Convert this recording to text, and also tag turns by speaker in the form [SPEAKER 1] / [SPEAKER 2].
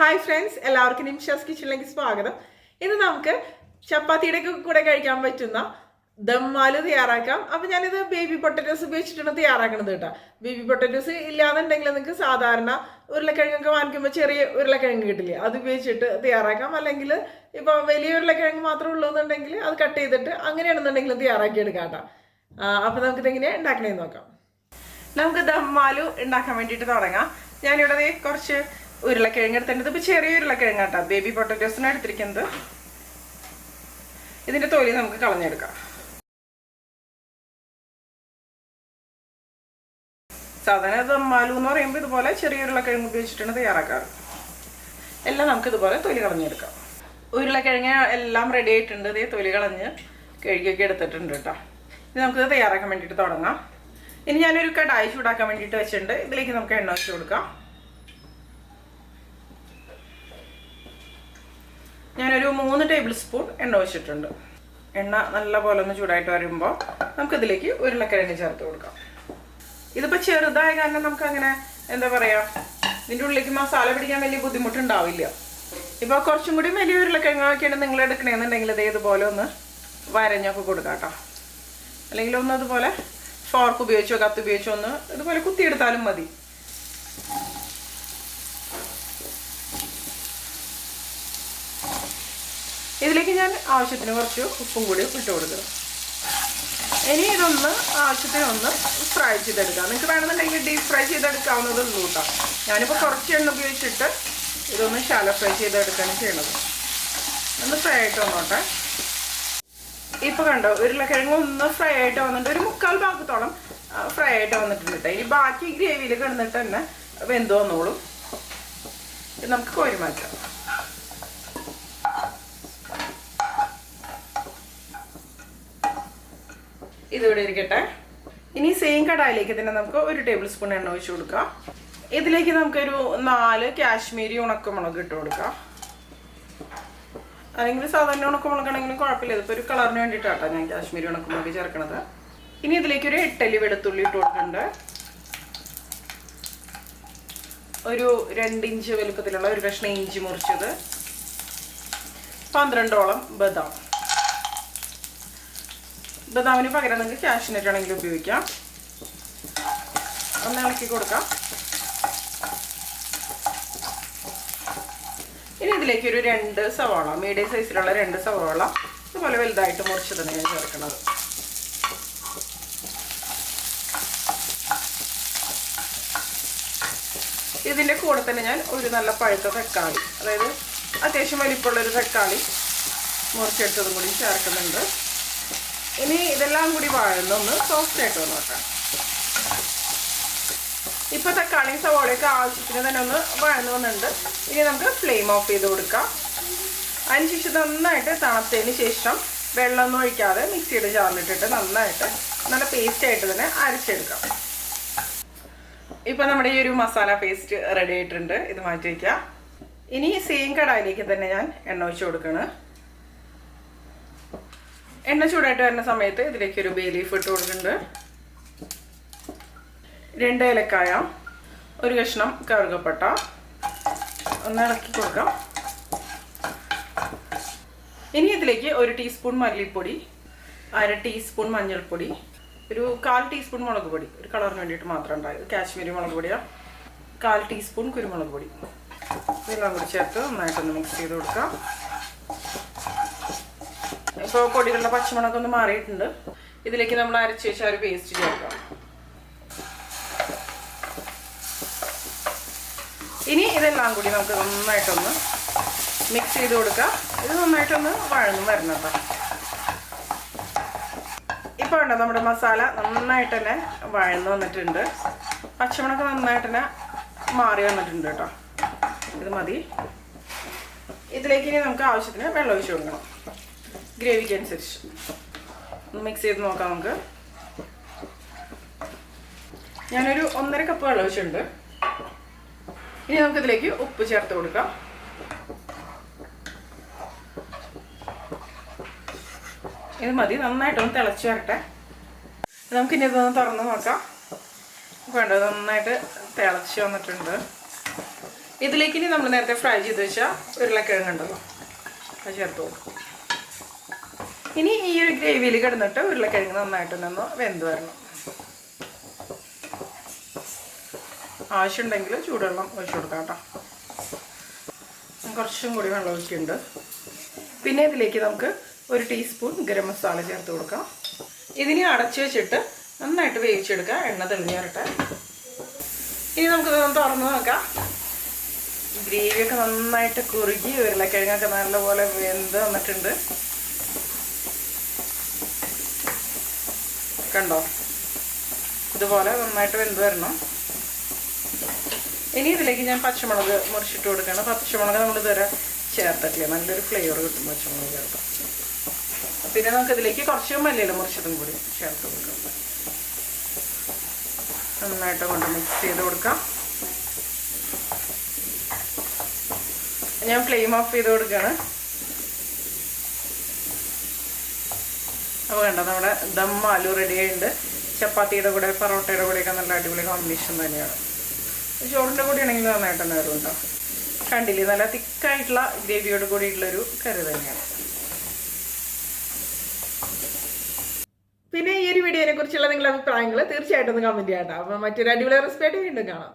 [SPEAKER 1] Hi friends, എല്ലാവർക്കും നിംഷാസ് കിച്ചണിലേക്ക് സ്വാഗതം. ഇന്ന് നമുക്ക് ചപ്പാത്തിയുടെ കൂടെ കഴിക്കാൻ പറ്റുന്ന ദമ്മാല് തയ്യാറാക്കാം. അപ്പം ഞാനിത് ബേബി പൊട്ടറ്റോസ് ഉപയോഗിച്ചിട്ടാണ് തയ്യാറാക്കുന്നത് കേട്ടോ. ബേബി പൊട്ടറ്റോസ് ഇല്ലാന്നുണ്ടെങ്കിൽ നിങ്ങൾക്ക് സാധാരണ ഉരുളക്കിഴങ്ങൊക്കെ വാങ്ങിക്കുമ്പോൾ ചെറിയ ഉരുളക്കിഴങ്ങ് കിട്ടില്ലേ, അത് ഉപയോഗിച്ചിട്ട് തയ്യാറാക്കാം. അല്ലെങ്കിൽ ഇപ്പോൾ വലിയ ഉരുളക്കിഴങ്ങ് മാത്രമേ ഉള്ളൂ എന്നുണ്ടെങ്കിൽ അത് കട്ട് ചെയ്തിട്ട് അങ്ങനെയാണെന്നുണ്ടെങ്കിൽ തയ്യാറാക്കി എടുക്കാം കേട്ടോ. അപ്പം നമുക്കിത് എങ്ങനെയാണ് ഉണ്ടാക്കണേന്ന് നോക്കാം. നമുക്ക് ദമ്മാലു ഉണ്ടാക്കാൻ വേണ്ടിയിട്ട് തുടങ്ങാം. ഞാനിവിടെ കുറച്ച് ഉരുളക്കിഴങ്ങ് എടുത്തിട്ട് ഇപ്പോൾ ചെറിയ ഉരുളക്കിഴങ്ങ് കേട്ടോ, ബേബി പൊട്ടറ്റോസിന് എടുത്തിരിക്കുന്നത്. ഇതിൻ്റെ തൊലി നമുക്ക് കളഞ്ഞെടുക്കാം. സാധാരണ ദമ്മാലു എന്ന് പറയുമ്പോൾ ഇതുപോലെ ചെറിയ ഉരുളക്കിഴങ്ങ് ഉപയോഗിച്ചിട്ടാണ് തയ്യാറാക്കാറ്. എല്ലാം നമുക്ക് ഇതുപോലെ തൊലി കളഞ്ഞെടുക്കാം. ഉരുളക്കിഴങ്ങ് എല്ലാം റെഡി ആയിട്ടുണ്ട്. ഇതേ തൊലി കളഞ്ഞ് കഴുകിയൊക്കെ എടുത്തിട്ടുണ്ട് കേട്ടോ. ഇനി നമുക്കിത് തയ്യാറാക്കാൻ വേണ്ടിയിട്ട് തുടങ്ങാം. ഇനി ഞാനൊരു കടായി ചൂടാക്കാൻ വേണ്ടിയിട്ട് വെച്ചിട്ടുണ്ട്. ഇതിലേക്ക് നമുക്ക് എണ്ണ വെച്ച് കൊടുക്കാം. ഞാനൊരു 3 ടേബിൾ സ്പൂൺ എണ്ണ ഒഴിച്ചിട്ടുണ്ട്. എണ്ണ നല്ല പോലെ ഒന്ന് ചൂടായിട്ട് വരുമ്പോൾ നമുക്കിതിലേക്ക് ഉരുളക്കിഴങ്ങ് ചേർത്ത് കൊടുക്കാം. ഇതിപ്പോൾ ചെറുതായ കാരണം നമുക്ക് അങ്ങനെ എന്താ പറയുക, ഇതിൻ്റെ ഉള്ളിലേക്ക് മസാല പിടിക്കാൻ വലിയ ബുദ്ധിമുട്ടുണ്ടാവില്ല. ഇപ്പോൾ കുറച്ചും കൂടി വലിയ ഉരുളക്കിഴങ്ങൊക്കെയാണ് നിങ്ങൾ എടുക്കണമെന്നുണ്ടെങ്കിൽ ഇതേതുപോലെ ഒന്ന് വരഞ്ഞൊക്കെ കൊടുക്കാം കേട്ടോ. അല്ലെങ്കിൽ ഒന്ന് അതുപോലെ ഫോർക്ക് ഉപയോഗിച്ചോ കത്തി ഉപയോഗിച്ചോ ഒന്ന് ഇതുപോലെ കുത്തിയെടുത്താലും മതി. ഇതിലേക്ക് ഞാൻ ആവശ്യത്തിന് കുറച്ച് ഉപ്പും കൂടി ഇട്ട് കൊടുക്കണം. ഇനി ഇതൊന്ന് ആവശ്യത്തിനൊന്ന് ഫ്രൈ ചെയ്തെടുക്കാം. നിങ്ങൾക്ക് വേണമെന്നുണ്ടെങ്കിൽ ഡീപ്പ് ഫ്രൈ ചെയ്തെടുക്കാവുന്നതേ ഉള്ളൂ കേട്ടോ. ഞാനിപ്പോൾ കുറച്ച് എണ്ണ ഉപയോഗിച്ചിട്ട് ഇതൊന്ന് ശാലോ ഫ്രൈ ചെയ്തെടുക്കുകയാണ് ചെയ്യണത്. ഒന്ന് ഫ്രൈ ആയിട്ട് വന്നോട്ടെ. ഇപ്പോൾ കണ്ടോ, ഉരുളക്കിഴങ്ങ് ഒന്ന് ഫ്രൈ ആയിട്ട് വന്നിട്ട് ഒരു 3/4 ഭാഗത്തോളം ഫ്രൈ ആയിട്ട് വന്നിട്ടുണ്ട് കേട്ടോ. ഇനി ബാക്കി ഗ്രേവിയിൽ കിടന്നിട്ട് തന്നെ വെന്ത് വന്നോളും. ഇത് നമുക്ക് കോരി മാറ്റാം. ഇതിവിടെ ഇരിക്കട്ടെ. ഇനി സെയിം കടായിലേക്ക് തന്നെ നമുക്ക് 1 ടേബിൾ സ്പൂൺ എണ്ണ ഒഴിച്ച് കൊടുക്കാം. ഇതിലേക്ക് നമുക്കൊരു 4 കാശ്മീരി ഉണക്കമുളക് ഇട്ട് കൊടുക്കാം. അല്ലെങ്കിൽ സാധാരണ ഉണക്കമുളകാണെങ്കിലും കുഴപ്പമില്ല. ഇതിപ്പോൾ ഒരു കളറിന് വേണ്ടിയിട്ടാട്ടോ ഞാൻ കാശ്മീരി ഉണക്കമുളക് ചേർക്കണത്. ഇനി ഇതിലേക്ക് ഒരു 8 അല്ലി വെളുത്തുള്ളി ഇട്ട് കൊടുക്കുന്നുണ്ട്. ഒരു 2 ഇഞ്ച് വലുപ്പത്തിലുള്ള ഒരു കഷ്ണം ഇഞ്ചി മുറിച്ചത്, 12ഓളം ബദാം. ബദാമിന് പകരം നിങ്ങൾക്ക് കാഷ്നട്ട് ആണെങ്കിൽ ഉപയോഗിക്കാം. ഒന്ന് ഇളക്കി കൊടുക്കാം. ഇനി ഇതിലേക്ക് ഒരു 2 സവാള, മീഡിയം സൈസിലുള്ള 2 സവാള ഇതുപോലെ വലുതായിട്ട് മുറിച്ച് തന്നെ ഞാൻ ചേർക്കുന്നത്. ഇതിൻ്റെ കൂടെ തന്നെ ഞാൻ ഒരു നല്ല പഴുത്ത തക്കാളി, അതായത് അത്യാവശ്യം വലിപ്പമുള്ളൊരു തക്കാളി മുറിച്ചെടുത്തതും കൂടി ചേർക്കുന്നുണ്ട്. ഇനി ഇതെല്ലാം കൂടി വഴന്നൊന്ന് സോഫ്റ്റ് ആയിട്ട് വന്നോട്ടെ. ഇപ്പോൾ തക്കാളിയും സവാളയൊക്കെ ആവശ്യത്തിന് തന്നെ ഒന്ന് വഴന്നു വന്നിട്ടുണ്ട്. ഇനി നമുക്ക് ഫ്ലെയിം ഓഫ് ചെയ്ത് കൊടുക്കാം. അതിനുശേഷം നന്നായിട്ട് തണുത്തതിന് ശേഷം വെള്ളമൊന്നും ഒഴിക്കാതെ മിക്സിയുടെ ജാറിലിട്ടിട്ട് നന്നായിട്ട് നല്ല പേസ്റ്റ് ആയിട്ട് തന്നെ അരച്ചെടുക്കാം. ഇപ്പോൾ നമ്മുടെ ഈ ഒരു മസാല പേസ്റ്റ് റെഡി ആയിട്ടുണ്ട്. ഇത് മാറ്റി വയ്ക്കാം. ഇനി സെയിം കടായിലേക്ക് തന്നെ ഞാൻ എണ്ണ ഒഴിച്ച് കൊടുക്കണം. എണ്ണ ചൂടായിട്ട് വരുന്ന സമയത്ത് ഇതിലേക്ക് ഒരു ബേ ലീഫ് ഇട്ട് കൊടുക്കുന്നുണ്ട്, 2 ഏലക്കായ, ഒരു കഷ്ണം കറുകപ്പട്ട. ഒന്ന് ഇളക്കി കൊടുക്കാം. ഇനി ഇതിലേക്ക് 1 ടീസ്പൂൺ മല്ലിപ്പൊടി, 1/2 ടീസ്പൂൺ മഞ്ഞൾപ്പൊടി, ഒരു 1/4 ടീസ്പൂൺ മുളക് പൊടി, ഒരു കളറിന് വേണ്ടിയിട്ട് മാത്രം ഉണ്ടായത്, കാശ്മീരി മുളക് പൊടിയാണ്, 1/4 ടീസ്പൂൺ കുരുമുളക് പൊടി. ഇതെല്ലാം കൂടി ചേർത്ത് നന്നായിട്ടൊന്ന് മിക്സ് ചെയ്ത് കൊടുക്കാം. ഇപ്പോൾ പൊടികളുടെ പച്ചമുളകൊക്കെ ഒന്ന് മാറിയിട്ടുണ്ട്. ഇതിലേക്ക് നമ്മൾ അരച്ച് വെച്ച ഒരു പേസ്റ്റ് ചേർക്കാം. ഇനി ഇതെല്ലാം കൂടി നമുക്ക് നന്നായിട്ടൊന്ന് മിക്സ് ചെയ്ത് കൊടുക്കാം. ഇത് നന്നായിട്ടൊന്ന് വഴന്നും വരണം കേട്ടോ. ഇപ്പോൾ ഉണ്ടോ നമ്മുടെ മസാല നന്നായിട്ട് തന്നെ വഴന്ന് വന്നിട്ടുണ്ട്. പച്ചമുളക് നന്നായിട്ട് തന്നെ മാറി വന്നിട്ടുണ്ട് കേട്ടോ. ഇത് മതി. ഇതിലേക്ക് ഇനി നമുക്ക് ആവശ്യത്തിന് വെള്ളം ഒഴിച്ച് കൊടുക്കണം. ഗ്രേവിക്ക് അനുസരിച്ച് ഒന്ന് മിക്സ് ചെയ്ത് നോക്കാം നമുക്ക്. ഞാനൊരു 1.5 കപ്പ് വെള്ളം ഒഴിച്ചിട്ടുണ്ട്. ഇനി നമുക്കിതിലേക്ക് ഉപ്പ് ചേർത്ത് കൊടുക്കാം. ഇത് മതി. നന്നായിട്ടൊന്ന് തിളച്ച് വരട്ടെ. നമുക്കിനി ഇതൊന്ന് തുറന്ന് നോക്കാം. വേണ്ടത് നന്നായിട്ട് തിളച്ച് വന്നിട്ടുണ്ട്. ഇതിലേക്ക് ഇനി നമ്മൾ നേരത്തെ ഫ്രൈ ചെയ്ത് വെച്ചാൽ ഉരുളക്കിഴങ്ങ് ഉണ്ടല്ലോ അത് ചേർത്ത് കൊടുക്കും. ഇനി ഈ ഒരു ഗ്രേവിയിൽ കിടന്നിട്ട് ഉരുളക്കിഴങ്ങ് നന്നായിട്ടൊന്ന് വെന്ത് വരണം. ആവശ്യമുണ്ടെങ്കിൽ ചൂടുവെള്ളം ഒഴിച്ചു കൊടുക്കാം കേട്ടോ. കുറച്ചും കൂടി വെള്ളം ഒഴിക്കുന്നുണ്ട്. പിന്നെ ഇതിലേക്ക് നമുക്ക് 1 ടീസ്പൂൺ ഗരം മസാല ചേർത്ത് കൊടുക്കാം. ഇതിനെ അടച്ചു വെച്ചിട്ട് നന്നായിട്ട് വേവിച്ചെടുക്കുക. എണ്ണ തെളിഞ്ഞ് വരട്ടെ. ഇനി നമുക്കിതൊന്ന് തുറന്ന് നോക്കാം. ഗ്രേവിയൊക്കെ നന്നായിട്ട് കുറുകി ഉരുളക്കിഴങ്ങൊക്കെ നല്ലപോലെ വെന്ത് വന്നിട്ടുണ്ട്. കണ്ടോ? ഇതുപോലെ നന്നായിട്ട് വെന്ത് വരണം. ഇനി ഇതിലേക്ക് ഞാൻ പച്ചമുളക് മുറിച്ചിട്ട് കൊടുക്കുകയാണ്. പച്ചമുളക് നമ്മൾ ഇതുവരെ ചേർത്തിട്ടില്ല. നല്ലൊരു ഫ്ലേവർ കിട്ടും പച്ചമുളക് ചേർക്കാം. പിന്നെ നമുക്കിതിലേക്ക് കുറച്ച് മല്ലിയില മുറിച്ചതും കൂടി ചേർത്ത് കൊടുക്കാം. നന്നായിട്ട് കൊണ്ട് മിക്സ് ചെയ്ത് കൊടുക്കാം. ഞാൻ ഫ്ലെയിം ഓഫ് ചെയ്ത് കൊടുക്കുകയാണ്. അപ്പോൾ കണ്ടോ, നമ്മുടെ ദം ആലു റെഡി ആയിട്ടുണ്ട്. ചപ്പാത്തിയുടെ കൂടെ പൊറോട്ടയുടെ കൂടെയൊക്കെ നല്ല അടിപൊളി കോമ്പിനേഷൻ തന്നെയാണ്. ചോറിൻ്റെ കൂടെ ആണെങ്കിൽ നന്നായിട്ട് തന്നെ വരും കേട്ടോ. കണ്ടില്ലേ, നല്ല തിക്കായിട്ടുള്ള ഗ്രേവിയോട് കൂടിയിട്ടുള്ളൊരു കറി തന്നെയാണ്. പിന്നെ ഈ ഒരു വീഡിയോനെ കുറിച്ചുള്ള നിങ്ങളുടെ അഭിപ്രായങ്ങൾ തീർച്ചയായിട്ടും ഒന്ന് കമൻറ്റ് ചെയ്യാം കേട്ടോ. അപ്പോൾ മറ്റൊരു അടിപൊളി റെസിപ്പി ആയിട്ട് വീണ്ടും കാണാം.